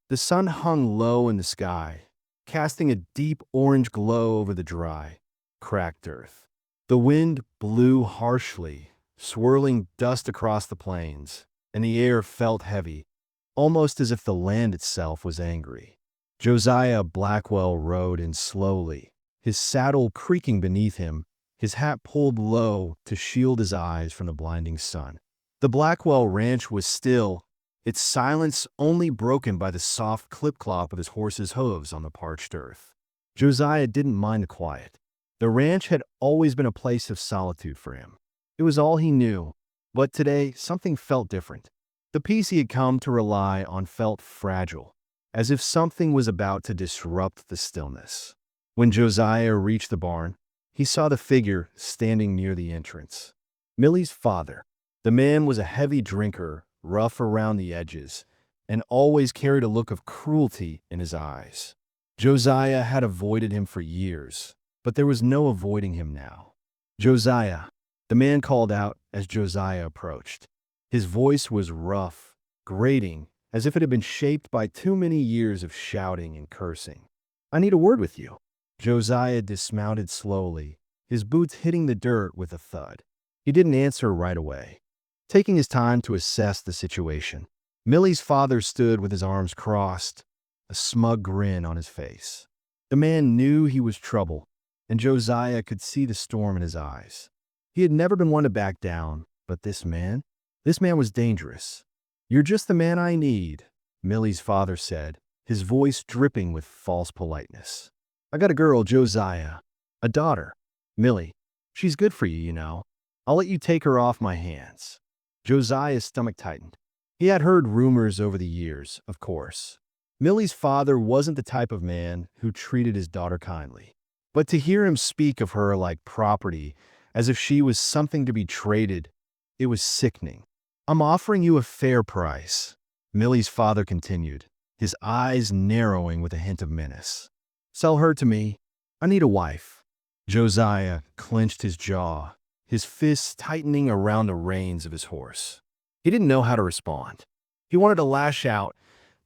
The sun hung low in the sky, casting a deep orange glow over the dry, cracked earth. The wind blew harshly, swirling dust across the plains, and the air felt heavy, almost as if the land itself was angry. Josiah Blackwell rode in slowly, his saddle creaking beneath him, his hat pulled low to shield his eyes from the blinding sun. The Blackwell ranch was still, its silence only broken by the soft clip-clop of his horse's hooves on the parched earth. Josiah didn't mind the quiet. The ranch had always been a place of solitude for him. It was all he knew, but today something felt different. The peace he had come to rely on felt fragile, as if something was about to disrupt the stillness. When Josiah reached the barn, he saw the figure standing near the entrance. Millie's father. The man was a heavy drinker, rough around the edges, and always carried a look of cruelty in his eyes. Josiah had avoided him for years, but there was no avoiding him now. "Josiah," the man called out as Josiah approached. His voice was rough, grating, as if it had been shaped by too many years of shouting and cursing. "I need a word with you." Josiah dismounted slowly, his boots hitting the dirt with a thud. He didn't answer right away, taking his time to assess the situation. Millie's father stood with his arms crossed, a smug grin on his face. The man knew he was trouble, and Josiah could see the storm in his eyes. He had never been one to back down, but this man was dangerous. "You're just the man I need," Millie's father said, his voice dripping with false politeness. "I got a girl, Josiah. A daughter. Millie. She's good for you, you know. I'll let you take her off my hands." Josiah's stomach tightened. He had heard rumors over the years, of course. Millie's father wasn't the type of man who treated his daughter kindly. But to hear him speak of her like property, as if she was something to be traded, it was sickening. "I'm offering you a fair price," Millie's father continued, his eyes narrowing with a hint of menace. "Sell her to me. I need a wife." Josiah clenched his jaw, his fists tightening around the reins of his horse. He didn't know how to respond. He wanted to lash out,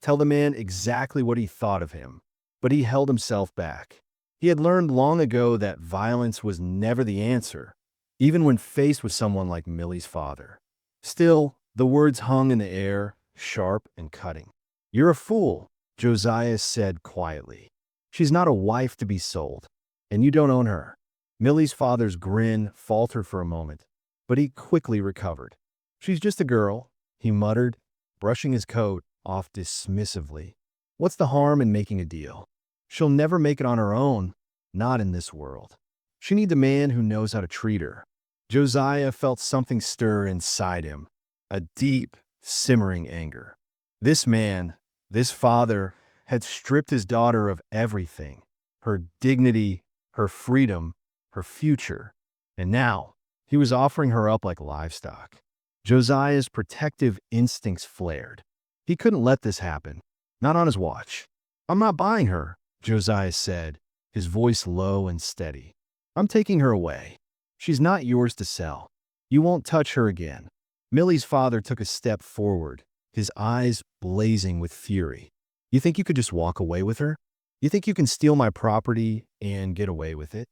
tell the man exactly what he thought of him, but he held himself back. He had learned long ago that violence was never the answer, even when faced with someone like Millie's father. Still, the words hung in the air, sharp and cutting. "You're a fool," Josiah said quietly. "She's not a wife to be sold, and you don't own her." Millie's father's grin faltered for a moment, but he quickly recovered. "She's just a girl," he muttered, brushing his coat off dismissively. "What's the harm in making a deal? She'll never make it on her own, not in this world. She needs a man who knows how to treat her." Josiah felt something stir inside him, a deep, simmering anger. This man, this father, had stripped his daughter of everything, her dignity, her freedom, her future, and now he was offering her up like livestock. Josiah's protective instincts flared. He couldn't let this happen, not on his watch. "I'm not buying her," Josiah said, his voice low and steady. "I'm taking her away. She's not yours to sell. You won't touch her again." Millie's father took a step forward, his eyes blazing with fury. "You think you could just walk away with her? You think you can steal my property and get away with it?"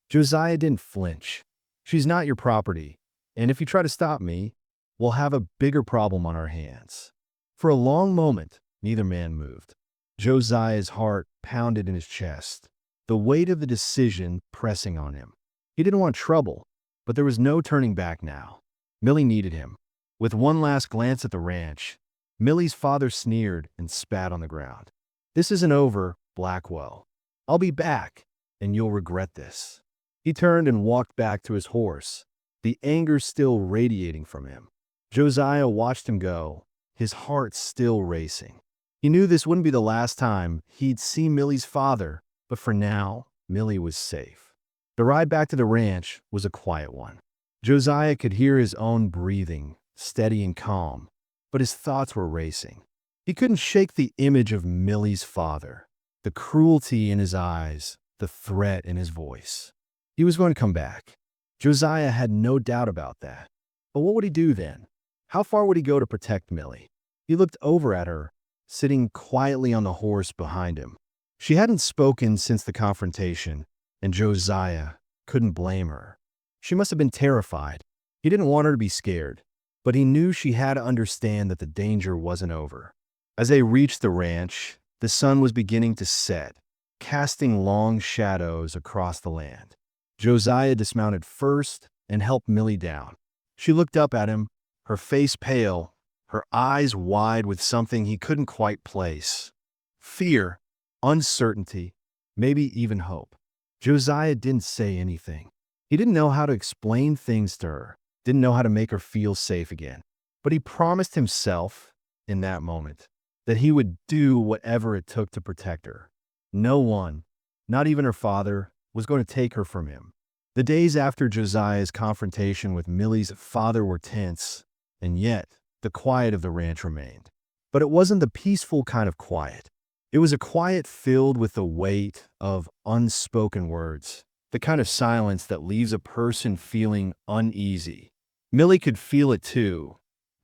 Josiah didn't flinch. "She's not your property, and if you try to stop me, we'll have a bigger problem on our hands." For a long moment, neither man moved. Josiah's heart pounded in his chest, the weight of the decision pressing on him. He didn't want trouble, but there was no turning back now. Millie needed him. With one last glance at the ranch, Millie's father sneered and spat on the ground. "This isn't over, Blackwell. I'll be back, and you'll regret this." He turned and walked back to his horse, the anger still radiating from him. Josiah watched him go, his heart still racing. He knew this wouldn't be the last time he'd see Millie's father, but for now, Millie was safe. The ride back to the ranch was a quiet one. Josiah could hear his own breathing, steady and calm, but his thoughts were racing. He couldn't shake the image of Millie's father, the cruelty in his eyes, the threat in his voice. He was going to come back. Josiah had no doubt about that. But what would he do then? How far would he go to protect Millie? He looked over at her, sitting quietly on the horse behind him. She hadn't spoken since the confrontation, and Josiah couldn't blame her. She must have been terrified. He didn't want her to be scared, but he knew she had to understand that the danger wasn't over. As they reached the ranch, the sun was beginning to set, casting long shadows across the land. Josiah dismounted first and helped Millie down. She looked up at him, her face pale, her eyes wide with something he couldn't quite place. Fear, uncertainty, maybe even hope. Josiah didn't say anything. He didn't know how to explain things to her, didn't know how to make her feel safe again. But he promised himself, in that moment, that he would do whatever it took to protect her. No one, not even her father, was going to take her from him. The days after Josiah's confrontation with Millie's father were tense, and yet the quiet of the ranch remained. But it wasn't the peaceful kind of quiet. It was a quiet filled with the weight of unspoken words, the kind of silence that leaves a person feeling uneasy. Millie could feel it too,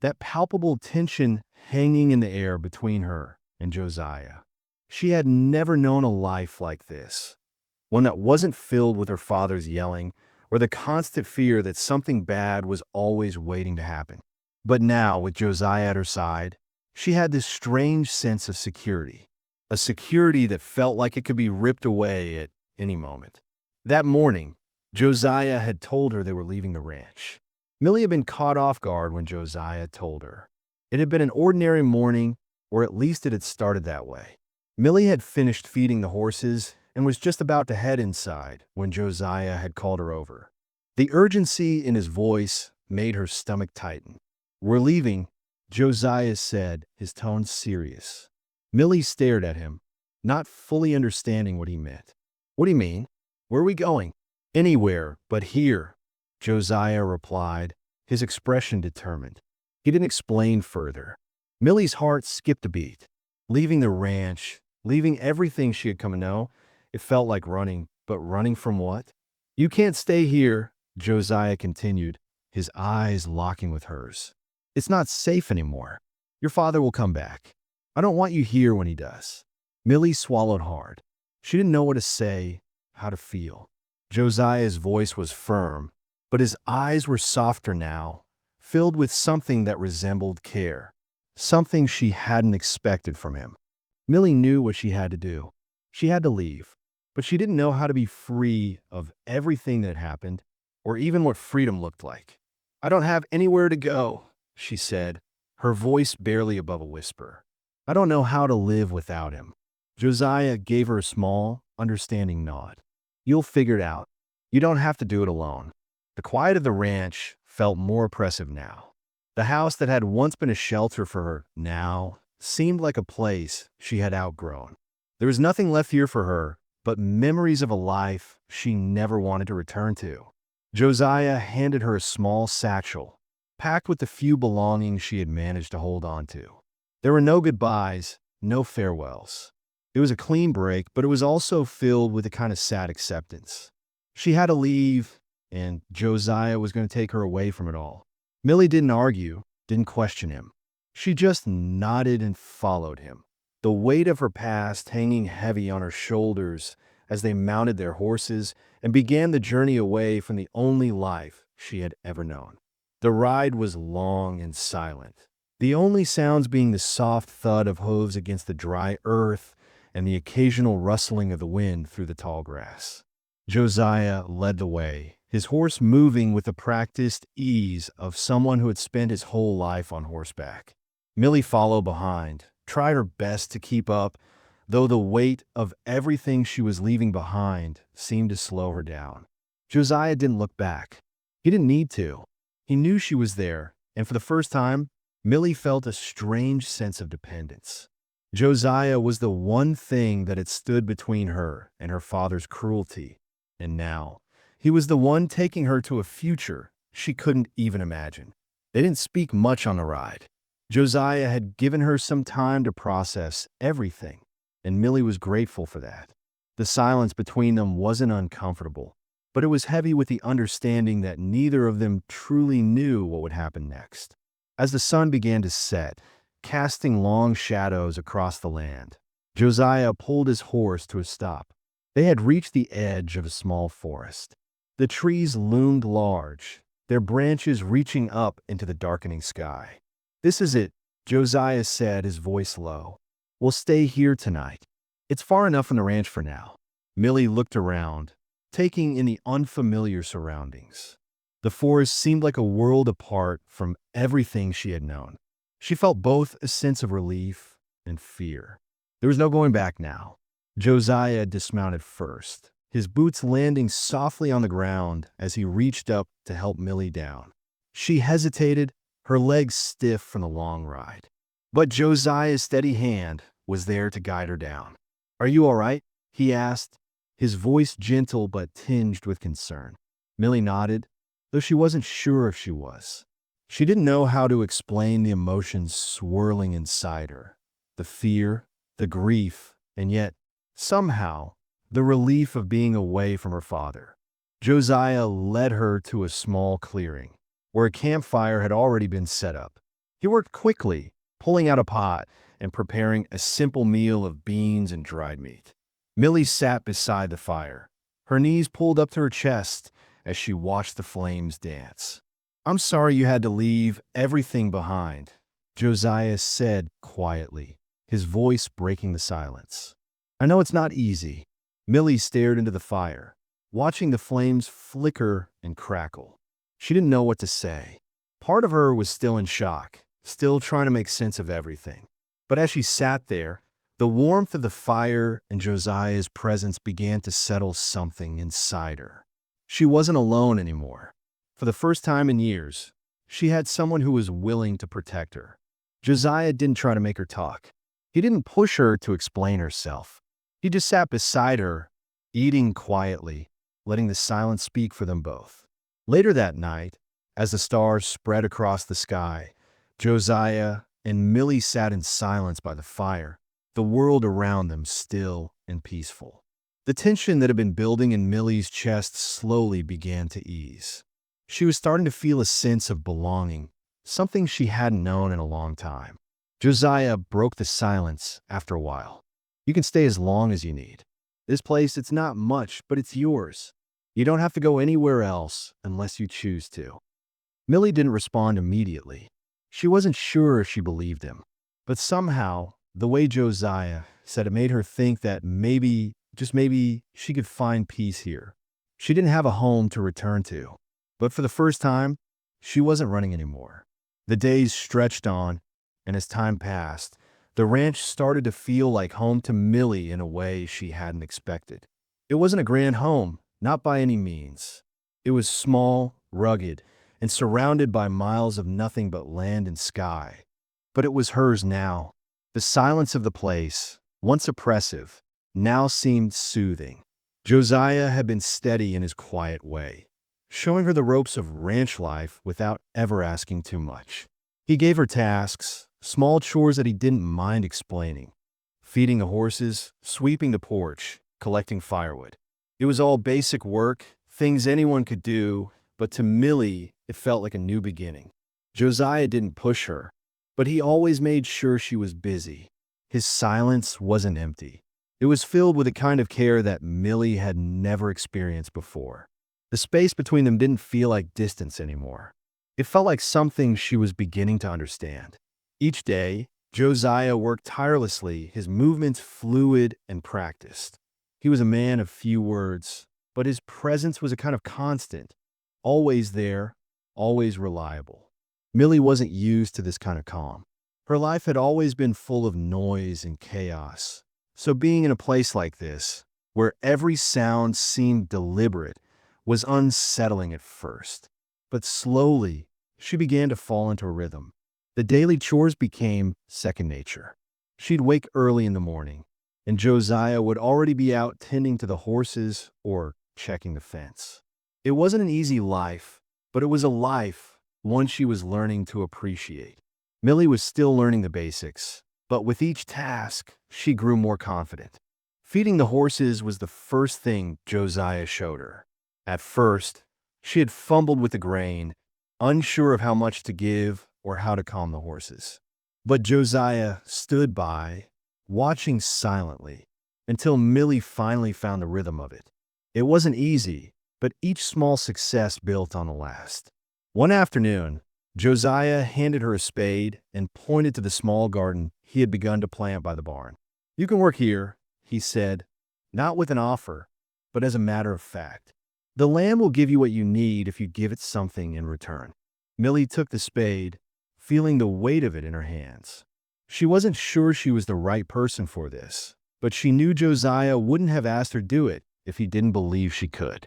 that palpable tension hanging in the air between her and Josiah. She had never known a life like this, one that wasn't filled with her father's yelling or the constant fear that something bad was always waiting to happen. But now, with Josiah at her side, she had this strange sense of security, a security that felt like it could be ripped away at any moment. That morning, Josiah had told her they were leaving the ranch. Millie had been caught off guard when Josiah told her. It had been an ordinary morning, or at least it had started that way. Millie had finished feeding the horses and was just about to head inside when Josiah had called her over. The urgency in his voice made her stomach tighten. "We're leaving," Josiah said, his tone serious. Millie stared at him, not fully understanding what he meant. "What do you mean? Where are we going?" "Anywhere but here," Josiah replied, his expression determined. He didn't explain further. Millie's heart skipped a beat. Leaving the ranch, leaving everything she had come to know, it felt like running, but running from what? "You can't stay here," Josiah continued, his eyes locking with hers. "It's not safe anymore. Your father will come back. I don't want you here when he does." Millie swallowed hard. She didn't know what to say, how to feel. Josiah's voice was firm, but his eyes were softer now, filled with something that resembled care, something she hadn't expected from him. Millie knew what she had to do. She had to leave, but she didn't know how to be free of everything that happened, or even what freedom looked like. "I don't have anywhere to go," she said, her voice barely above a whisper. "I don't know how to live without him." Josiah gave her a small, understanding nod. "You'll figure it out. You don't have to do it alone." The quiet of the ranch felt more oppressive now. The house that had once been a shelter for her now seemed like a place she had outgrown. There was nothing left here for her but memories of a life she never wanted to return to. Josiah handed her a small satchel, packed with the few belongings she had managed to hold on to. There were no goodbyes, no farewells. It was a clean break, but it was also filled with a kind of sad acceptance. She had to leave, and Josiah was going to take her away from it all. Millie didn't argue, didn't question him. She just nodded and followed him, the weight of her past hanging heavy on her shoulders as they mounted their horses and began the journey away from the only life she had ever known. The ride was long and silent, the only sounds being the soft thud of hooves against the dry earth and the occasional rustling of the wind through the tall grass. Josiah led the way, his horse moving with the practiced ease of someone who had spent his whole life on horseback. Millie followed behind, tried her best to keep up, though the weight of everything she was leaving behind seemed to slow her down. Josiah didn't look back. He didn't need to. He knew she was there, and for the first time, Millie felt a strange sense of dependence. Josiah was the one thing that had stood between her and her father's cruelty, and now he was the one taking her to a future she couldn't even imagine. They didn't speak much on the ride. Josiah had given her some time to process everything, and Millie was grateful for that. The silence between them wasn't uncomfortable, but it was heavy with the understanding that neither of them truly knew what would happen next. As the sun began to set, casting long shadows across the land. Josiah pulled his horse to a stop. They had reached the edge of a small forest. The trees loomed large, their branches reaching up into the darkening sky. "This is it," Josiah said, his voice low. "We'll stay here tonight. It's far enough from the ranch for now." Millie looked around, taking in the unfamiliar surroundings. The forest seemed like a world apart from everything she had known. She felt both a sense of relief and fear. There was no going back now. Josiah dismounted first, his boots landing softly on the ground as he reached up to help Millie down. She hesitated, her legs stiff from the long ride. But Josiah's steady hand was there to guide her down. "Are you all right?" he asked, his voice gentle but tinged with concern. Millie nodded, though she wasn't sure if she was. She didn't know how to explain the emotions swirling inside her, the fear, the grief, and yet, somehow, the relief of being away from her father. Josiah led her to a small clearing, where a campfire had already been set up. He worked quickly, pulling out a pot and preparing a simple meal of beans and dried meat. Millie sat beside the fire, her knees pulled up to her chest as she watched the flames dance. "I'm sorry you had to leave everything behind," Josiah said quietly, his voice breaking the silence. "I know it's not easy." Millie stared into the fire, watching the flames flicker and crackle. She didn't know what to say. Part of her was still in shock, still trying to make sense of everything. But as she sat there, the warmth of the fire and Josiah's presence began to settle something inside her. She wasn't alone anymore. For the first time in years, she had someone who was willing to protect her. Josiah didn't try to make her talk. He didn't push her to explain herself. He just sat beside her, eating quietly, letting the silence speak for them both. Later that night, as the stars spread across the sky, Josiah and Millie sat in silence by the fire, the world around them still and peaceful. The tension that had been building in Millie's chest slowly began to ease. She was starting to feel a sense of belonging, something she hadn't known in a long time. Josiah broke the silence after a while. "You can stay as long as you need. This place, it's not much, but it's yours. You don't have to go anywhere else unless you choose to." Millie didn't respond immediately. She wasn't sure if she believed him. But somehow, the way Josiah said it made her think that maybe, just maybe, she could find peace here. She didn't have a home to return to. But for the first time, she wasn't running anymore. The days stretched on, and as time passed, the ranch started to feel like home to Millie in a way she hadn't expected. It wasn't a grand home, not by any means. It was small, rugged, and surrounded by miles of nothing but land and sky. But it was hers now. The silence of the place, once oppressive, now seemed soothing. Josiah had been steady in his quiet way, showing her the ropes of ranch life without ever asking too much. He gave her tasks, small chores that he didn't mind explaining. Feeding the horses, sweeping the porch, collecting firewood. It was all basic work, things anyone could do, but to Millie, it felt like a new beginning. Josiah didn't push her, but he always made sure she was busy. His silence wasn't empty. It was filled with a kind of care that Millie had never experienced before. The space between them didn't feel like distance anymore. It felt like something she was beginning to understand. Each day, Josiah worked tirelessly, his movements fluid and practiced. He was a man of few words, but his presence was a kind of constant, always there, always reliable. Millie wasn't used to this kind of calm. Her life had always been full of noise and chaos. So being in a place like this, where every sound seemed deliberate, was unsettling at first. But slowly, she began to fall into a rhythm. The daily chores became second nature. She'd wake early in the morning, and Josiah would already be out tending to the horses or checking the fence. It wasn't an easy life, but it was a life, one she was learning to appreciate. Millie was still learning the basics, but with each task, she grew more confident. Feeding the horses was the first thing Josiah showed her. At first, she had fumbled with the grain, unsure of how much to give or how to calm the horses. But Josiah stood by, watching silently, until Millie finally found the rhythm of it. It wasn't easy, but each small success built on the last. One afternoon, Josiah handed her a spade and pointed to the small garden he had begun to plant by the barn. "You can work here," he said, not with an offer, but as a matter of fact. "The land will give you what you need if you give it something in return." Millie took the spade, feeling the weight of it in her hands. She wasn't sure she was the right person for this, but she knew Josiah wouldn't have asked her do it if he didn't believe she could.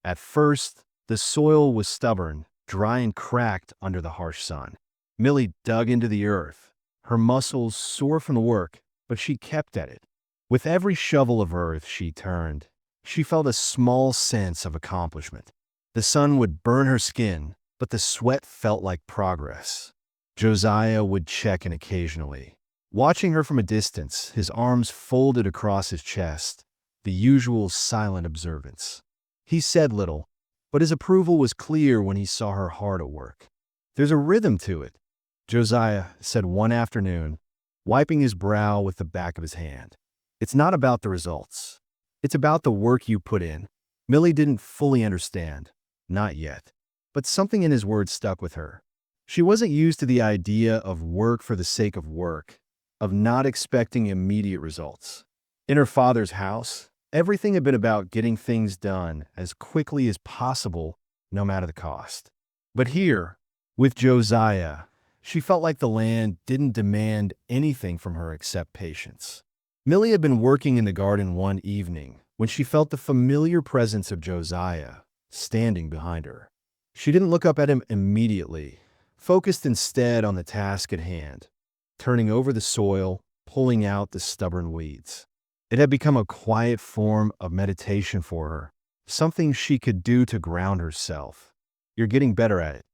At first, the soil was stubborn, dry and cracked under the harsh sun. Millie dug into the earth, her muscles sore from the work, but she kept at it. With every shovel of earth she turned, she felt a small sense of accomplishment. The sun would burn her skin, but the sweat felt like progress. Josiah would check in occasionally, watching her from a distance, his arms folded across his chest, the usual silent observance. He said little, but his approval was clear when he saw her hard at work. "There's a rhythm to it," Josiah said one afternoon, wiping his brow with the back of his hand. "It's not about the results. It's about the work you put in." Millie didn't fully understand, not yet, but something in his words stuck with her. She wasn't used to the idea of work for the sake of work, of not expecting immediate results. In her father's house, everything had been about getting things done as quickly as possible, no matter the cost. But here, with Josiah, she felt like the land didn't demand anything from her except patience. Millie had been working in the garden one evening when she felt the familiar presence of Josiah standing behind her. She didn't look up at him immediately, focused instead on the task at hand, turning over the soil, pulling out the stubborn weeds. It had become a quiet form of meditation for her, something she could do to ground herself. "You're getting better at it,"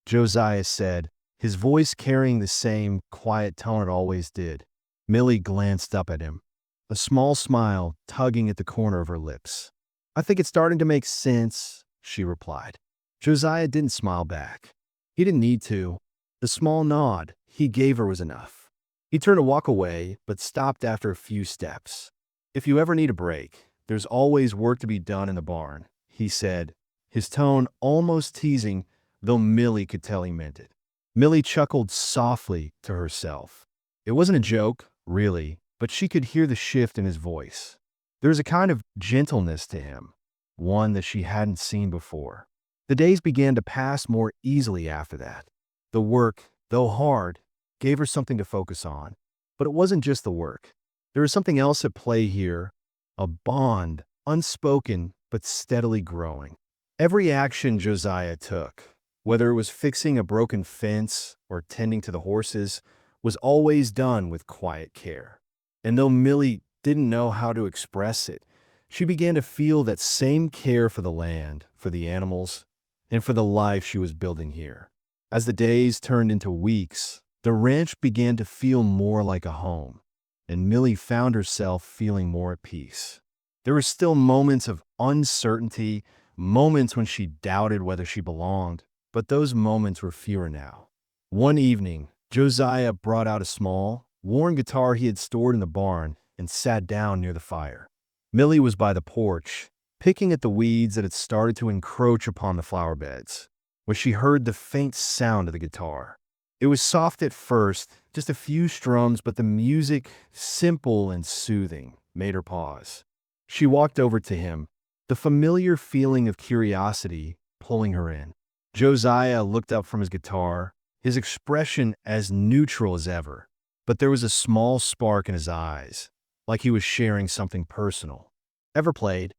Josiah said, his voice carrying the same quiet tone it always did. Millie glanced up at him, a small smile tugging at the corner of her lips. "I think it's starting to make sense," she replied. Josiah didn't smile back. He didn't need to. The small nod he gave her was enough. He turned to walk away, but stopped after a few steps. "If you ever need a break, there's always work to be done in the barn," he said, his tone almost teasing, though Millie could tell he meant it. Millie chuckled softly to herself. It wasn't a joke, really, but she could hear the shift in his voice. There was a kind of gentleness to him, one that she hadn't seen before. The days began to pass more easily after that. The work, though hard, gave her something to focus on. But it wasn't just the work. There was something else at play here, a bond, unspoken but steadily growing. Every action Josiah took, whether it was fixing a broken fence or tending to the horses, was always done with quiet care. And though Millie didn't know how to express it, she began to feel that same care for the land, for the animals, and for the life she was building here. As the days turned into weeks, the ranch began to feel more like a home, and Millie found herself feeling more at peace. There were still moments of uncertainty, moments when she doubted whether she belonged, but those moments were fewer now. One evening, Josiah brought out a small, worn guitar he had stored in the barn and sat down near the fire. Millie was by the porch, picking at the weeds that had started to encroach upon the flower beds, when she heard the faint sound of the guitar. It was soft at first, just a few strums, but the music, simple and soothing, made her pause. She walked over to him, the familiar feeling of curiosity pulling her in. Josiah looked up from his guitar, his expression as neutral as ever, but there was a small spark in his eyes, like he was sharing something personal. "Ever played?"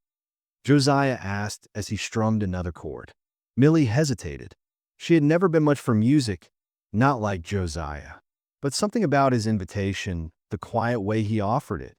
Josiah asked as he strummed another chord. Millie hesitated. She had never been much for music, not like Josiah, but something about his invitation, the quiet way he offered it,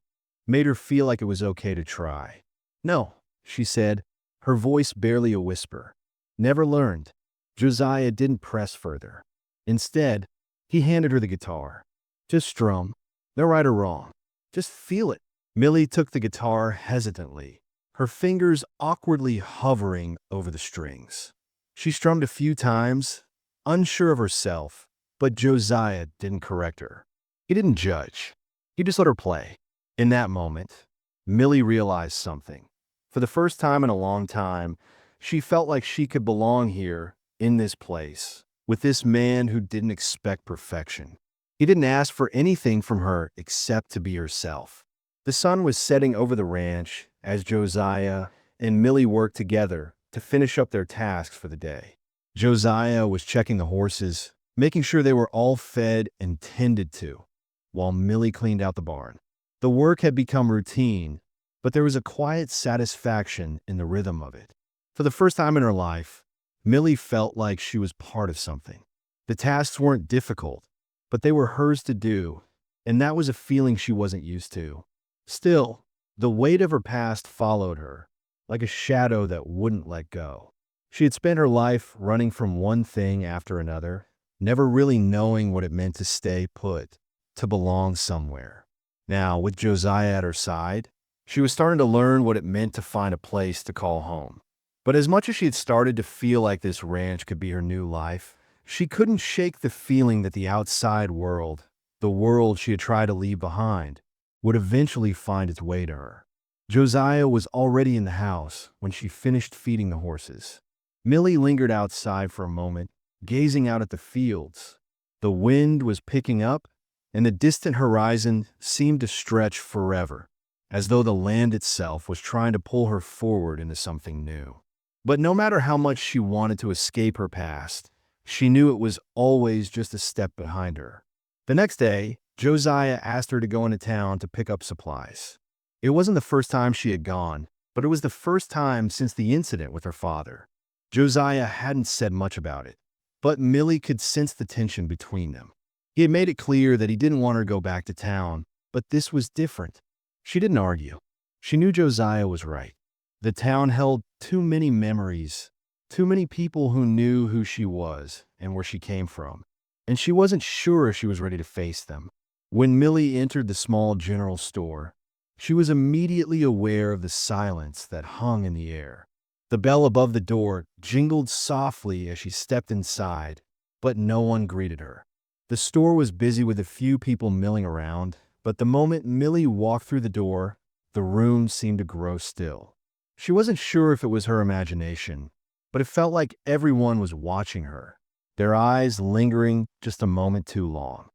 made her feel like it was okay to try. "No," she said, her voice barely a whisper. "Never learned." Josiah didn't press further. Instead, he handed her the guitar. "Just strum. No right or wrong. Just feel it." Millie took the guitar hesitantly, her fingers awkwardly hovering over the strings. She strummed a few times, unsure of herself, but Josiah didn't correct her. He didn't judge. He just let her play. In that moment, Millie realized something. For the first time in a long time, she felt like she could belong here, in this place, with this man who didn't expect perfection. He didn't ask for anything from her except to be herself. The sun was setting over the ranch as Josiah and Millie worked together to finish up their tasks for the day. Josiah was checking the horses, making sure they were all fed and tended to, while Millie cleaned out the barn. The work had become routine, but there was a quiet satisfaction in the rhythm of it. For the first time in her life, Millie felt like she was part of something. The tasks weren't difficult, but they were hers to do, and that was a feeling she wasn't used to. Still, the weight of her past followed her, like a shadow that wouldn't let go. She had spent her life running from one thing after another, never really knowing what it meant to stay put, to belong somewhere. Now, with Josiah at her side, she was starting to learn what it meant to find a place to call home. But as much as she had started to feel like this ranch could be her new life, she couldn't shake the feeling that the outside world, the world she had tried to leave behind, would eventually find its way to her. Josiah was already in the house when she finished feeding the horses. Millie lingered outside for a moment, gazing out at the fields. The wind was picking up, and the distant horizon seemed to stretch forever, as though the land itself was trying to pull her forward into something new. But no matter how much she wanted to escape her past, she knew it was always just a step behind her. The next day, Josiah asked her to go into town to pick up supplies. It wasn't the first time she had gone, but it was the first time since the incident with her father. Josiah hadn't said much about it, but Millie could sense the tension between them. He had made it clear that he didn't want her to go back to town, but this was different. She didn't argue. She knew Josiah was right. The town held too many memories, too many people who knew who she was and where she came from, and she wasn't sure if she was ready to face them. When Millie entered the small general store, she was immediately aware of the silence that hung in the air. The bell above the door jingled softly as she stepped inside, but no one greeted her. The store was busy with a few people milling around, but the moment Millie walked through the door, the room seemed to grow still. She wasn't sure if it was her imagination, but it felt like everyone was watching her, their eyes lingering just a moment too long.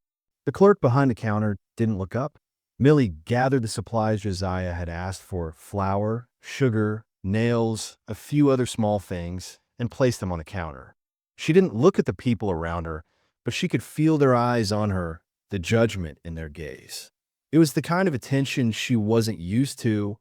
The clerk behind the counter didn't look up. Millie gathered the supplies Josiah had asked for: flour, sugar, nails, a few other small things, and placed them on the counter. She didn't look at the people around her, but she could feel their eyes on her, the judgment in their gaze. It was the kind of attention she wasn't used to,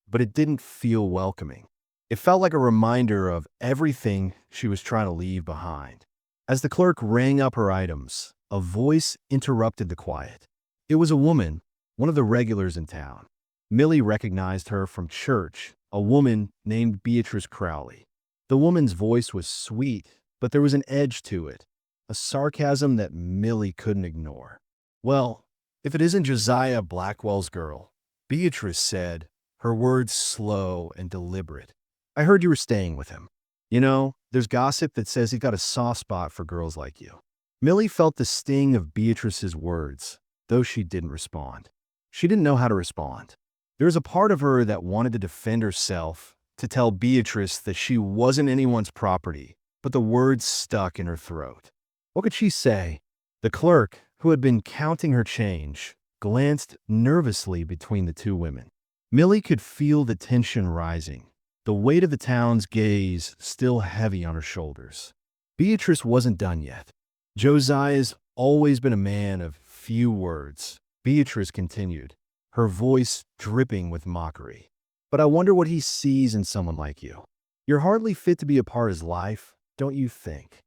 but it didn't feel welcoming. It felt like a reminder of everything she was trying to leave behind. As the clerk rang up her items, a voice interrupted the quiet. It was a woman, one of the regulars in town. Millie recognized her from church, a woman named Beatrice Crowley. The woman's voice was sweet, but there was an edge to it, a sarcasm that Millie couldn't ignore. "Well, if it isn't Josiah Blackwell's girl," Beatrice said, her words slow and deliberate. "I heard you were staying with him. You know, there's gossip that says he's got a soft spot for girls like you." Millie felt the sting of Beatrice's words, though she didn't respond. She didn't know how to respond. There was a part of her that wanted to defend herself, to tell Beatrice that she wasn't anyone's property, but the words stuck in her throat. What could she say? The clerk, who had been counting her change, glanced nervously between the two women. Millie could feel the tension rising, the weight of the town's gaze still heavy on her shoulders. Beatrice wasn't done yet. "Josiah's always been a man of few words," Beatrice continued, her voice dripping with mockery. "But I wonder what he sees in someone like you. You're hardly fit to be a part of his life, don't you think?"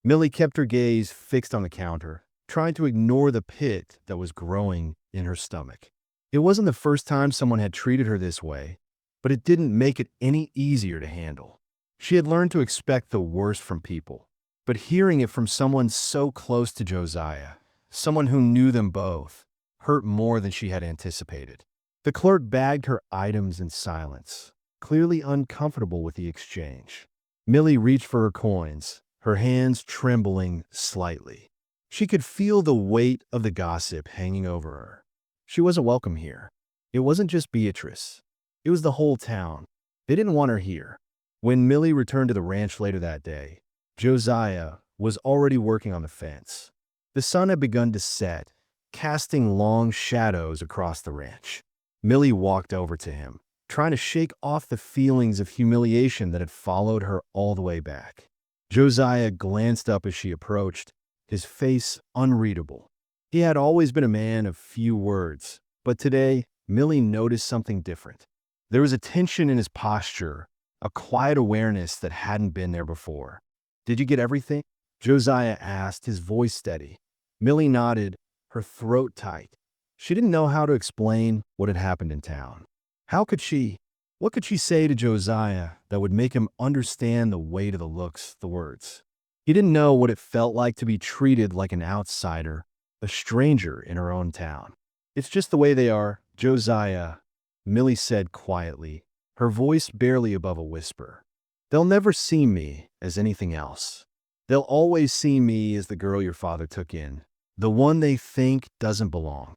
Millie kept her gaze fixed on the counter, trying to ignore the pit that was growing in her stomach. It wasn't the first time someone had treated her this way, but it didn't make it any easier to handle. She had learned to expect the worst from people, but hearing it from someone so close to Josiah, someone who knew them both, hurt more than she had anticipated. The clerk bagged her items in silence, clearly uncomfortable with the exchange. Millie reached for her coins, her hands trembling slightly. She could feel the weight of the gossip hanging over her. She wasn't welcome here. It wasn't just Beatrice. It was the whole town. They didn't want her here. When Millie returned to the ranch later that day, Josiah was already working on the fence. The sun had begun to set, casting long shadows across the ranch. Millie walked over to him, trying to shake off the feelings of humiliation that had followed her all the way back. Josiah glanced up as she approached, his face unreadable. He had always been a man of few words, but today, Millie noticed something different. There was a tension in his posture, a quiet awareness that hadn't been there before. "Did you get everything?" Josiah asked, his voice steady. Millie nodded, her throat tight. She didn't know how to explain what had happened in town. How could she? What could she say to Josiah that would make him understand the weight of the looks, the words? He didn't know what it felt like to be treated like an outsider, a stranger in her own town. "It's just the way they are, Josiah," Millie said quietly, her voice barely above a whisper. "They'll never see me as anything else. They'll always see me as the girl your father took in, the one they think doesn't belong."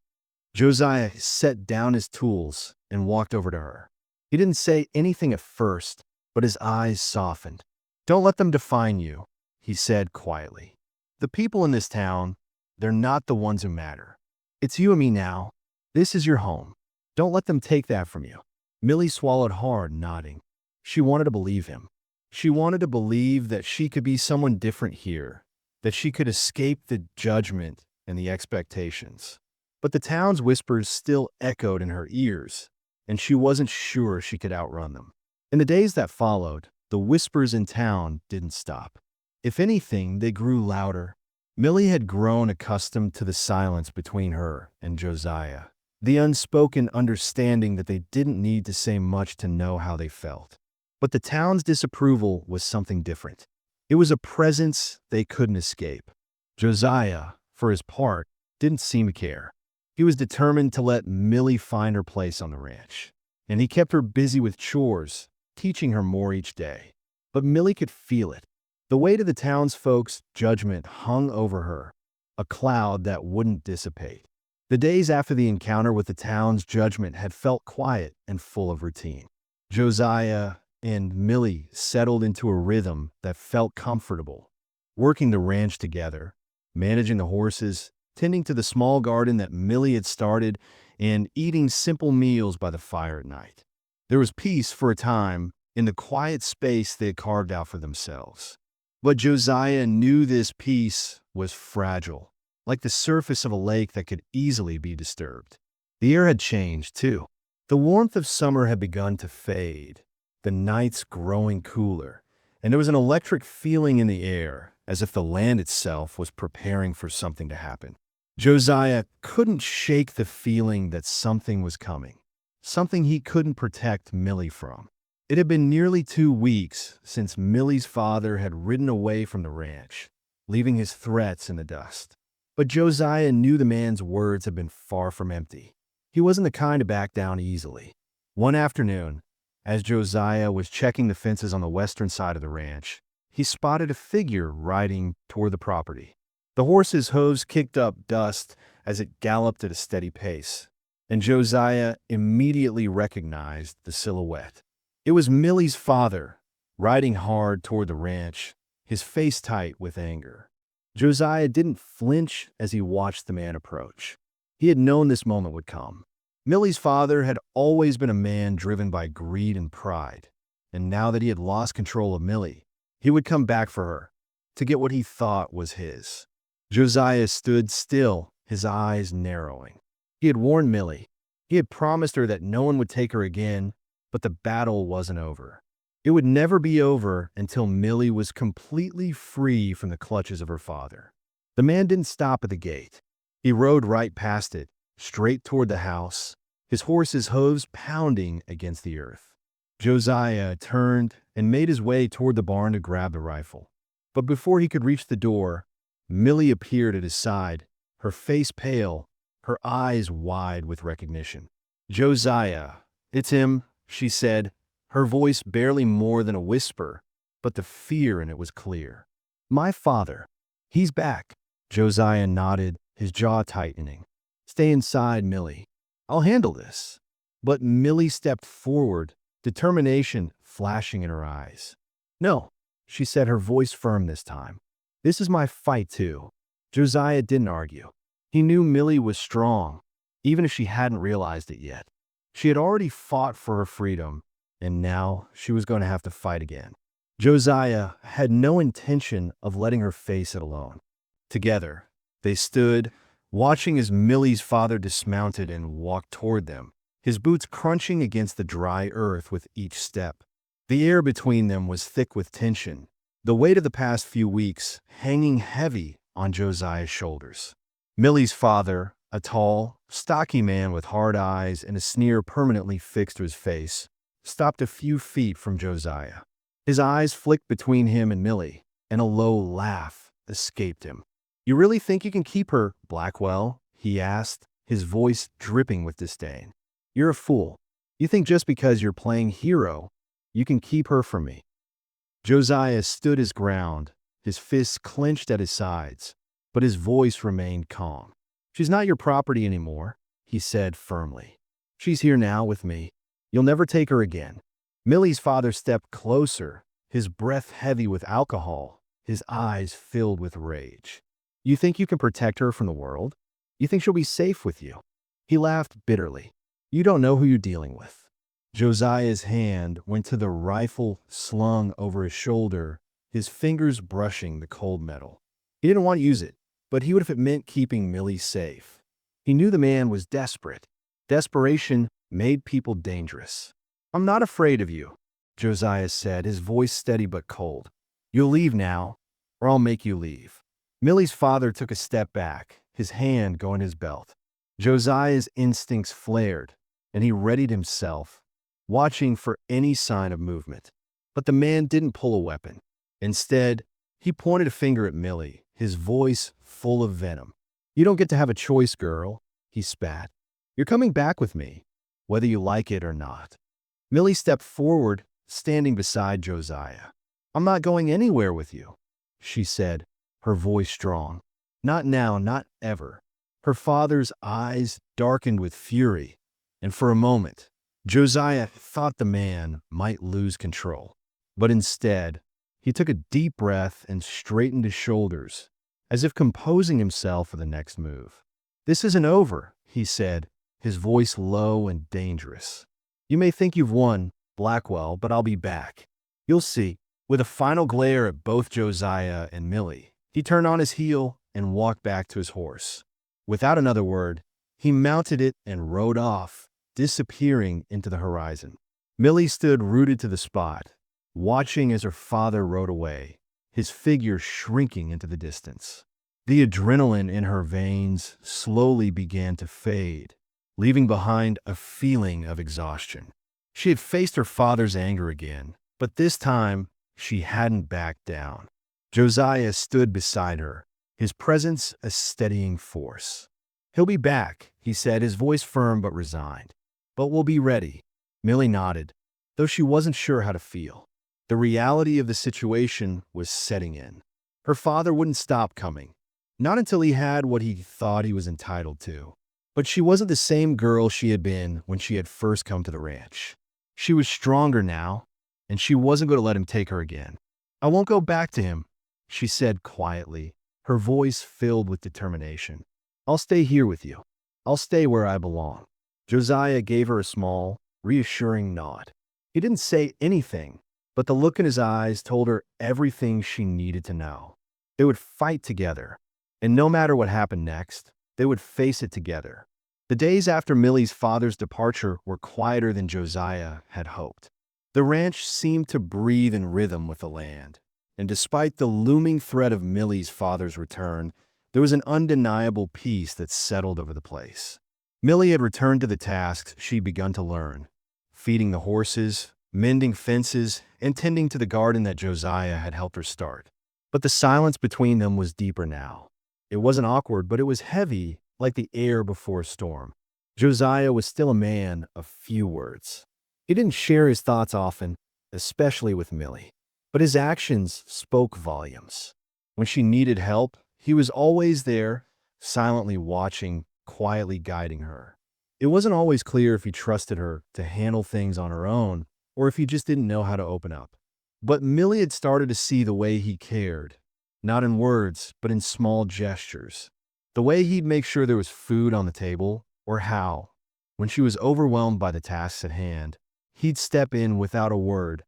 Josiah set down his tools and walked over to her. He didn't say anything at first, but his eyes softened. "Don't let them define you," he said quietly. "The people in this town, they're not the ones who matter. It's you and me now. This is your home. Don't let them take that from you." Millie swallowed hard, nodding. She wanted to believe him. She wanted to believe that she could be someone different here, that she could escape the judgment and the expectations. But the town's whispers still echoed in her ears, and she wasn't sure she could outrun them. In the days that followed, the whispers in town didn't stop. If anything, they grew louder. Millie had grown accustomed to the silence between her and Josiah, the unspoken understanding that they didn't need to say much to know how they felt. But the town's disapproval was something different. It was a presence they couldn't escape. Josiah, for his part, didn't seem to care. He was determined to let Millie find her place on the ranch, and he kept her busy with chores, teaching her more each day. But Millie could feel it. The weight of the townsfolk's judgment hung over her, a cloud that wouldn't dissipate. The days after the encounter with the town's judgment had felt quiet and full of routine. Josiah and Millie settled into a rhythm that felt comfortable, working the ranch together, managing the horses, tending to the small garden that Millie had started, and eating simple meals by the fire at night. There was peace for a time in the quiet space they had carved out for themselves. But Josiah knew this peace was fragile, like the surface of a lake that could easily be disturbed. The air had changed, too. The warmth of summer had begun to fade, the nights growing cooler, and there was an electric feeling in the air, as if the land itself was preparing for something to happen. Josiah couldn't shake the feeling that something was coming, something he couldn't protect Millie from. It had been nearly 2 weeks since Millie's father had ridden away from the ranch, leaving his threats in the dust. But Josiah knew the man's words had been far from empty. He wasn't the kind to back down easily. One afternoon, as Josiah was checking the fences on the western side of the ranch, he spotted a figure riding toward the property. The horse's hooves kicked up dust as it galloped at a steady pace, and Josiah immediately recognized the silhouette. It was Millie's father, riding hard toward the ranch, his face tight with anger. Josiah didn't flinch as he watched the man approach. He had known this moment would come. Millie's father had always been a man driven by greed and pride, and now that he had lost control of Millie, he would come back for her, to get what he thought was his. Josiah stood still, his eyes narrowing. He had warned Millie. He had promised her that no one would take her again, but the battle wasn't over. It would never be over until Millie was completely free from the clutches of her father. The man didn't stop at the gate. He rode right past it, straight toward the house, his horse's hooves pounding against the earth. Josiah turned and made his way toward the barn to grab the rifle. But before he could reach the door, Millie appeared at his side, her face pale, her eyes wide with recognition. "Josiah, it's him," she said, her voice barely more than a whisper, but the fear in it was clear. "My father. He's back." Josiah nodded, his jaw tightening. Stay inside, Millie. I'll handle this. But Millie stepped forward, determination flashing in her eyes. No, she said, her voice firm this time. This is my fight, too. Josiah didn't argue. He knew Millie was strong, even if she hadn't realized it yet. She had already fought for her freedom, and now she was going to have to fight again. Josiah had no intention of letting her face it alone. Together, they stood, watching as Millie's father dismounted and walked toward them, his boots crunching against the dry earth with each step. The air between them was thick with tension, the weight of the past few weeks hanging heavy on Josiah's shoulders. Millie's father, a tall, stocky man with hard eyes and a sneer permanently fixed to his face, stopped a few feet from Josiah. His eyes flicked between him and Millie, and a low laugh escaped him. You really think you can keep her, Blackwell? He asked, his voice dripping with disdain. You're a fool. You think just because you're playing hero, you can keep her from me. Josiah stood his ground, his fists clenched at his sides, but his voice remained calm. She's not your property anymore, he said firmly. She's here now with me. You'll never take her again. Millie's father stepped closer, his breath heavy with alcohol, his eyes filled with rage. You think you can protect her from the world? You think she'll be safe with you? He laughed bitterly. You don't know who you're dealing with. Josiah's hand went to the rifle slung over his shoulder, his fingers brushing the cold metal. He didn't want to use it, but he would if it meant keeping Millie safe. He knew the man was desperate. Desperation made people dangerous. I'm not afraid of you, Josiah said, his voice steady but cold. You'll leave now, or I'll make you leave. Millie's father took a step back, his hand going his belt. Josiah's instincts flared, and he readied himself, watching for any sign of movement. But the man didn't pull a weapon. Instead, he pointed a finger at Millie, his voice full of venom. You don't get to have a choice, girl, he spat. You're coming back with me, whether you like it or not. Millie stepped forward, standing beside Josiah. I'm not going anywhere with you, she said, her voice strong. Not now, not ever. Her father's eyes darkened with fury, and for a moment, Josiah thought the man might lose control. But instead, he took a deep breath and straightened his shoulders, as if composing himself for the next move. This isn't over, he said, his voice low and dangerous. You may think you've won, Blackwell, but I'll be back. You'll see. With a final glare at both Josiah and Millie, he turned on his heel and walked back to his horse. Without another word, he mounted it and rode off, disappearing into the horizon. Millie stood rooted to the spot, watching as her father rode away, his figure shrinking into the distance. The adrenaline in her veins slowly began to fade, leaving behind a feeling of exhaustion. She had faced her father's anger again, but this time she hadn't backed down. Josiah stood beside her, his presence a steadying force. He'll be back, he said, his voice firm but resigned. But we'll be ready. Millie nodded, though she wasn't sure how to feel. The reality of the situation was setting in. Her father wouldn't stop coming, not until he had what he thought he was entitled to. But she wasn't the same girl she had been when she had first come to the ranch. She was stronger now, and she wasn't going to let him take her again. I won't go back to him, she said quietly, her voice filled with determination. I'll stay here with you. I'll stay where I belong. Josiah gave her a small, reassuring nod. He didn't say anything, but the look in his eyes told her everything she needed to know. They would fight together, and no matter what happened next, they would face it together. The days after Millie's father's departure were quieter than Josiah had hoped. The ranch seemed to breathe in rhythm with the land, and despite the looming threat of Millie's father's return, there was an undeniable peace that settled over the place. Millie had returned to the tasks she'd begun to learn, feeding the horses, mending fences, and tending to the garden that Josiah had helped her start. But the silence between them was deeper now. It wasn't awkward, but it was heavy, like the air before a storm. Josiah was still a man of few words. He didn't share his thoughts often, especially with Millie, but his actions spoke volumes. When she needed help, He was always there, silently watching, quietly guiding her. It wasn't always clear if he trusted her to handle things on her own or if he just didn't know how to open up. But Millie had started to see the way he cared, not in words, but in small gestures. The way he'd make sure there was food on the table, or how, when she was overwhelmed by the tasks at hand, he'd step in without a word,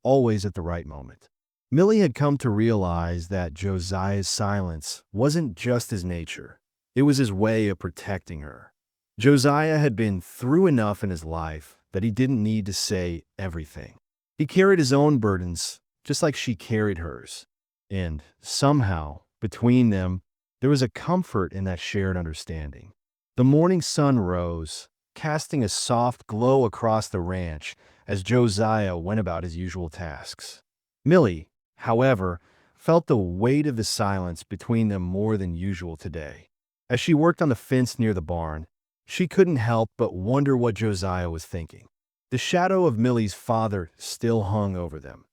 always at the right moment. Millie had come to realize that Josiah's silence wasn't just his nature. It was his way of protecting her. Josiah had been through enough in his life that he didn't need to say everything. He carried his own burdens, just like she carried hers. And somehow, between them, there was a comfort in that shared understanding. The morning sun rose, casting a soft glow across the ranch as Josiah went about his usual tasks. Millie, however, felt the weight of the silence between them more than usual today. As she worked on the fence near the barn, she couldn't help but wonder what Josiah was thinking. The shadow of Millie's father still hung over them,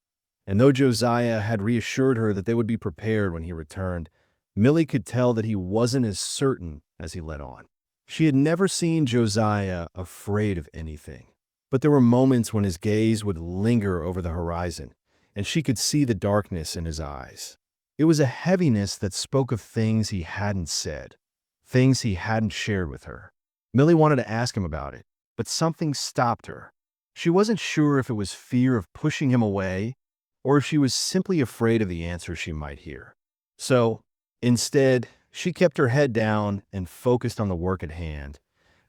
and though Josiah had reassured her that they would be prepared when he returned, Millie could tell that he wasn't as certain as he let on. She had never seen Josiah afraid of anything, but there were moments when his gaze would linger over the horizon, and she could see the darkness in his eyes. It was a heaviness that spoke of things he hadn't said, things he hadn't shared with her. Millie wanted to ask him about it, but something stopped her. She wasn't sure if it was fear of pushing him away or if she was simply afraid of the answer she might hear. So, instead, she kept her head down and focused on the work at hand,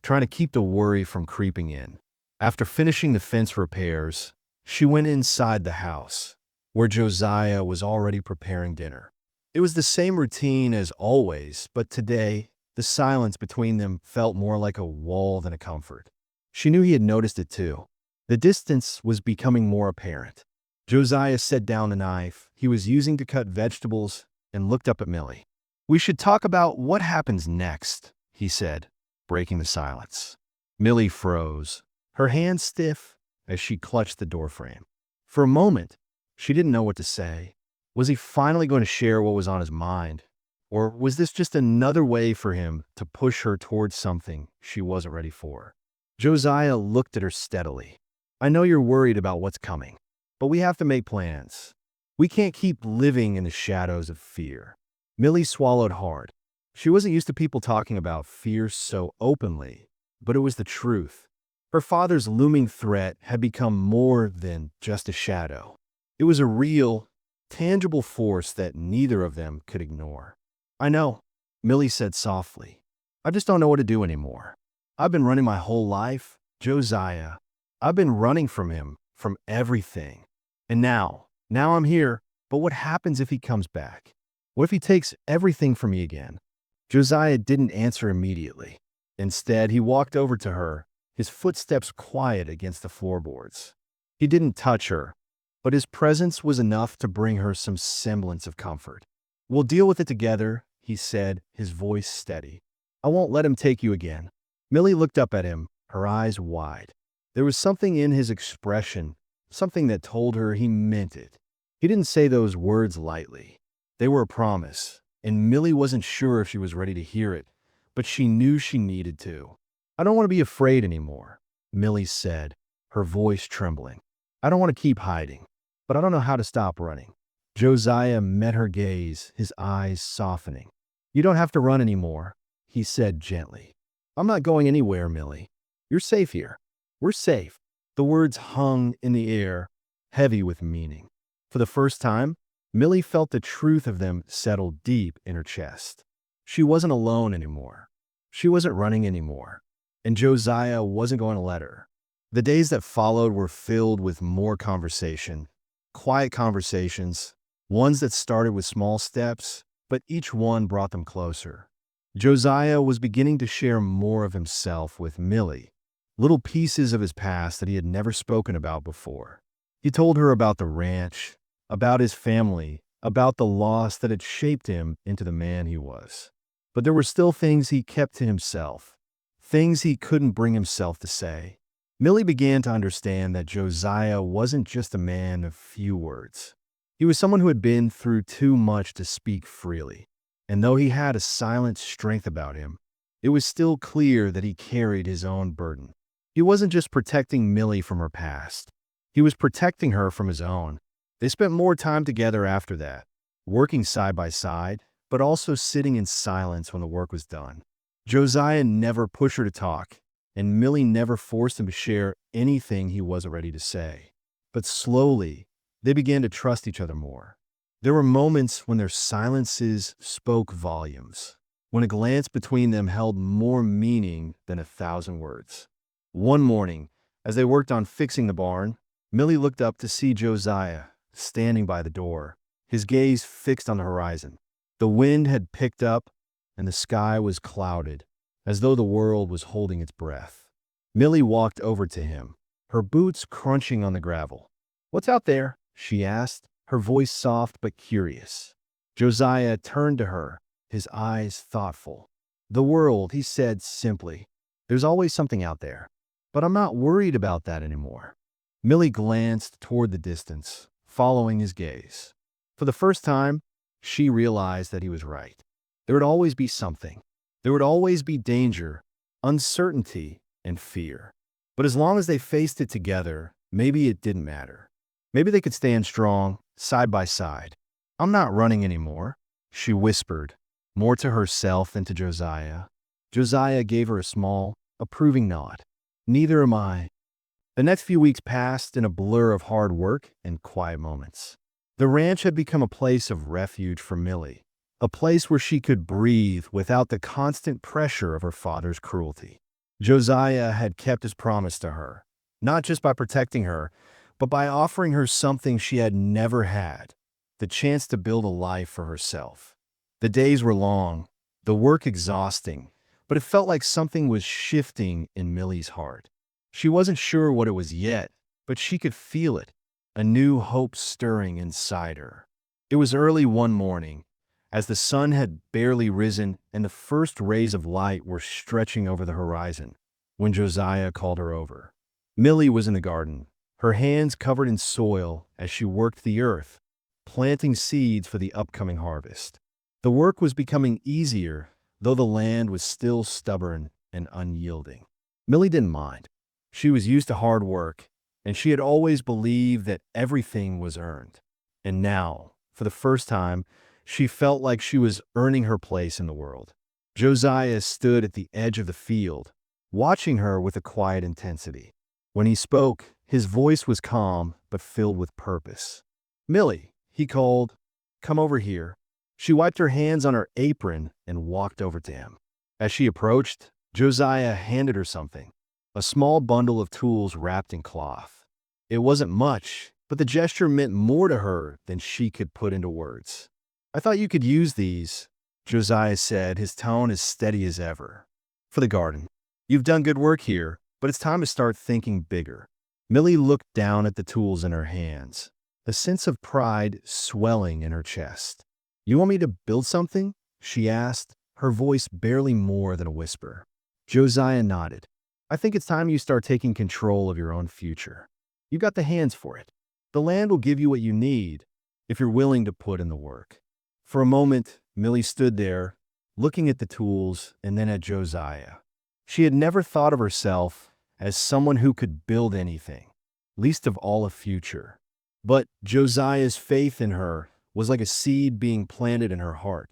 trying to keep the worry from creeping in. After finishing the fence repairs, she went inside the house, where Josiah was already preparing dinner. It was the same routine as always, but today, the silence between them felt more like a wall than a comfort. She knew he had noticed it too. The distance was becoming more apparent. Josiah set down the knife he was using to cut vegetables and looked up at Millie. "We should talk about what happens next," he said, breaking the silence. Millie froze, her hands stiff as she clutched the doorframe. For a moment, she didn't know what to say. Was he finally going to share what was on his mind? Or was this just another way for him to push her towards something she wasn't ready for? Josiah looked at her steadily. "I know you're worried about what's coming, but we have to make plans. We can't keep living in the shadows of fear." Millie swallowed hard. She wasn't used to people talking about fear so openly, but it was the truth. Her father's looming threat had become more than just a shadow. It was a real, tangible force that neither of them could ignore. "I know," Millie said softly. "I just don't know what to do anymore. I've been running my whole life, Josiah. I've been running from him, from everything. And now I'm here, but what happens if he comes back? What if he takes everything from me again?" Josiah didn't answer immediately. Instead, he walked over to her, his footsteps quiet against the floorboards. He didn't touch her, but his presence was enough to bring her some semblance of comfort. "We'll deal with it together," he said, his voice steady. "I won't let him take you again." Millie looked up at him, her eyes wide. There was something in his expression, something that told her he meant it. He didn't say those words lightly. They were a promise, and Millie wasn't sure if she was ready to hear it, but she knew she needed to. "I don't want to be afraid anymore," Millie said, her voice trembling. "I don't want to keep hiding, but I don't know how to stop running." Josiah met her gaze, his eyes softening. "You don't have to run anymore," he said gently. "I'm not going anywhere, Millie. You're safe here. We're safe." The words hung in the air, heavy with meaning. For the first time, Millie felt the truth of them settle deep in her chest. She wasn't alone anymore. She wasn't running anymore. And Josiah wasn't going to let her. The days that followed were filled with more conversation, quiet conversations, ones that started with small steps, but each one brought them closer. Josiah was beginning to share more of himself with Millie, little pieces of his past that he had never spoken about before. He told her about the ranch, about his family, about the loss that had shaped him into the man he was. But there were still things he kept to himself, things he couldn't bring himself to say. Millie began to understand that Josiah wasn't just a man of few words. He was someone who had been through too much to speak freely. And though he had a silent strength about him, it was still clear that he carried his own burden. He wasn't just protecting Millie from her past. He was protecting her from his own. They spent more time together after that, working side by side, but also sitting in silence when the work was done. Josiah never pushed her to talk, and Millie never forced him to share anything he wasn't ready to say. But slowly, they began to trust each other more. There were moments when their silences spoke volumes, when a glance between them held more meaning than 1,000 words. One morning, as they worked on fixing the barn, Millie looked up to see Josiah standing by the door, his gaze fixed on the horizon. The wind had picked up, and the sky was clouded, as though the world was holding its breath. Millie walked over to him, her boots crunching on the gravel. "What's out there?" she asked, her voice soft but curious. Josiah turned to her, his eyes thoughtful. "The world," he said simply. "There's always something out there. But I'm not worried about that anymore." Millie glanced toward the distance, following his gaze. For the first time, she realized that he was right. There would always be something. There would always be danger, uncertainty, and fear. But as long as they faced it together, maybe it didn't matter. Maybe they could stand strong, side by side. "I'm not running anymore," she whispered, more to herself than to Josiah. Josiah gave her a small, approving nod. "Neither am I." The next few weeks passed in a blur of hard work and quiet moments. The ranch had become a place of refuge for Millie, a place where she could breathe without the constant pressure of her father's cruelty. Josiah had kept his promise to her, not just by protecting her, but by offering her something she had never had, the chance to build a life for herself. The days were long, the work exhausting, but it felt like something was shifting in Millie's heart. She wasn't sure what it was yet, but she could feel it, a new hope stirring inside her. It was early one morning, as the sun had barely risen and the first rays of light were stretching over the horizon, when Josiah called her over. Millie was in the garden, her hands covered in soil as she worked the earth, planting seeds for the upcoming harvest. The work was becoming easier, though the land was still stubborn and unyielding. Millie didn't mind. She was used to hard work, and she had always believed that everything was earned. And now, for the first time, she felt like she was earning her place in the world. Josiah stood at the edge of the field, watching her with a quiet intensity. When he spoke, his voice was calm but filled with purpose. "Millie," he called, "come over here." She wiped her hands on her apron and walked over to him. As she approached, Josiah handed her something, a small bundle of tools wrapped in cloth. It wasn't much, but the gesture meant more to her than she could put into words. "I thought you could use these," Josiah said, his tone as steady as ever. "For the garden. You've done good work here, but it's time to start thinking bigger." Millie looked down at the tools in her hands, a sense of pride swelling in her chest. "You want me to build something?" she asked, her voice barely more than a whisper. Josiah nodded. "I think it's time you start taking control of your own future. You've got the hands for it. The land will give you what you need if you're willing to put in the work." For a moment, Millie stood there, looking at the tools and then at Josiah. She had never thought of herself as someone who could build anything, least of all a future. But Josiah's faith in her was like a seed being planted in her heart,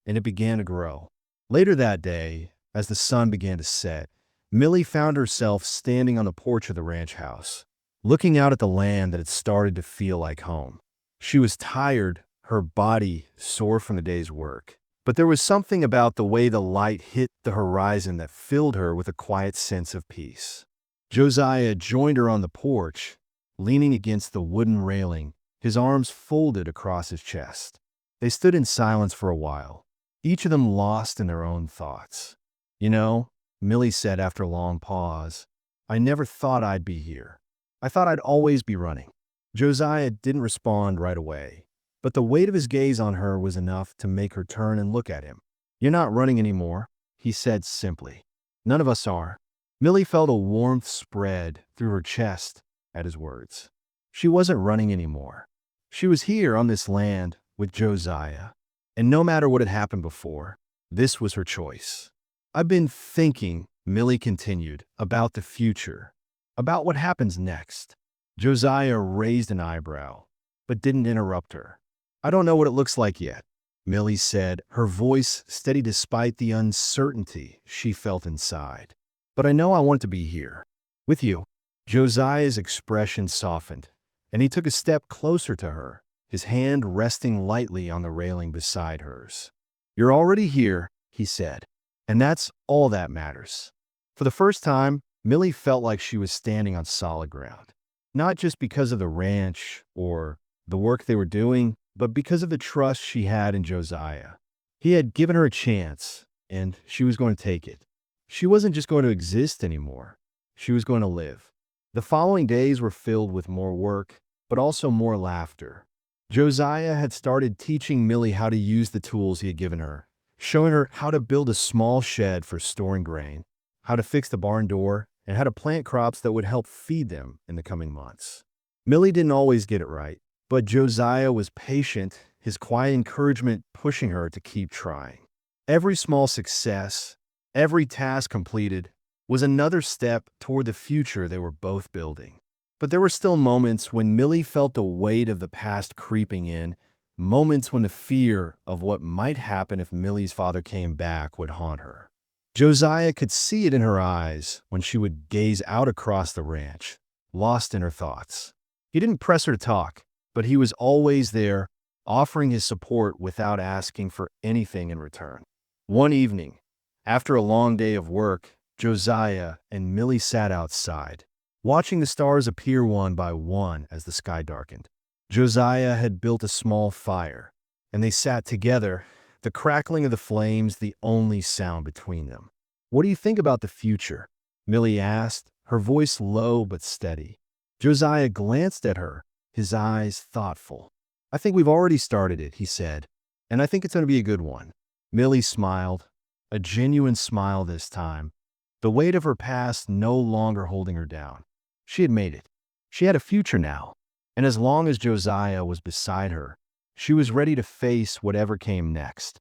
and it began to grow. Later that day, as the sun began to set, Millie found herself standing on the porch of the ranch house, looking out at the land that had started to feel like home. She was tired, her body sore from the day's work. But there was something about the way the light hit the horizon that filled her with a quiet sense of peace. Josiah joined her on the porch, leaning against the wooden railing, his arms folded across his chest. They stood in silence for a while, each of them lost in their own thoughts. "You know," Millie said after a long pause, "I never thought I'd be here. I thought I'd always be running." Josiah didn't respond right away, but the weight of his gaze on her was enough to make her turn and look at him. "You're not running anymore," he said simply. "None of us are." Millie felt a warmth spread through her chest at his words. She wasn't running anymore. She was here on this land with Josiah. And no matter what had happened before, this was her choice. I've been thinking, Millie continued, about the future, about what happens next. Josiah raised an eyebrow, but didn't interrupt her. I don't know what it looks like yet, Millie said, her voice steady despite the uncertainty she felt inside. But I know I want to be here, with you. Josiah's expression softened, and he took a step closer to her, his hand resting lightly on the railing beside hers. You're already here, he said, and that's all that matters. For the first time, Millie felt like she was standing on solid ground. Not just because of the ranch or the work they were doing, but because of the trust she had in Josiah. He had given her a chance, and she was going to take it. She wasn't just going to exist anymore. She was going to live. The following days were filled with more work, but also more laughter. Josiah had started teaching Millie how to use the tools he had given her, showing her how to build a small shed for storing grain, how to fix the barn door, and how to plant crops that would help feed them in the coming months. Millie didn't always get it right, but Josiah was patient, his quiet encouragement pushing her to keep trying. Every small success, every task completed, was another step toward the future they were both building. But there were still moments when Millie felt the weight of the past creeping in, moments when the fear of what might happen if Millie's father came back would haunt her. Josiah could see it in her eyes when she would gaze out across the ranch, lost in her thoughts. He didn't press her to talk, but he was always there, offering his support without asking for anything in return. One evening, after a long day of work, Josiah and Millie sat outside, watching the stars appear one by one as the sky darkened. Josiah had built a small fire, and they sat together, the crackling of the flames the only sound between them. What do you think about the future? Millie asked, her voice low but steady. Josiah glanced at her, his eyes thoughtful. I think we've already started it, he said, and I think it's going to be a good one. Millie smiled, a genuine smile this time, the weight of her past no longer holding her down. She had made it. She had a future now, and as long as Josiah was beside her, she was ready to face whatever came next.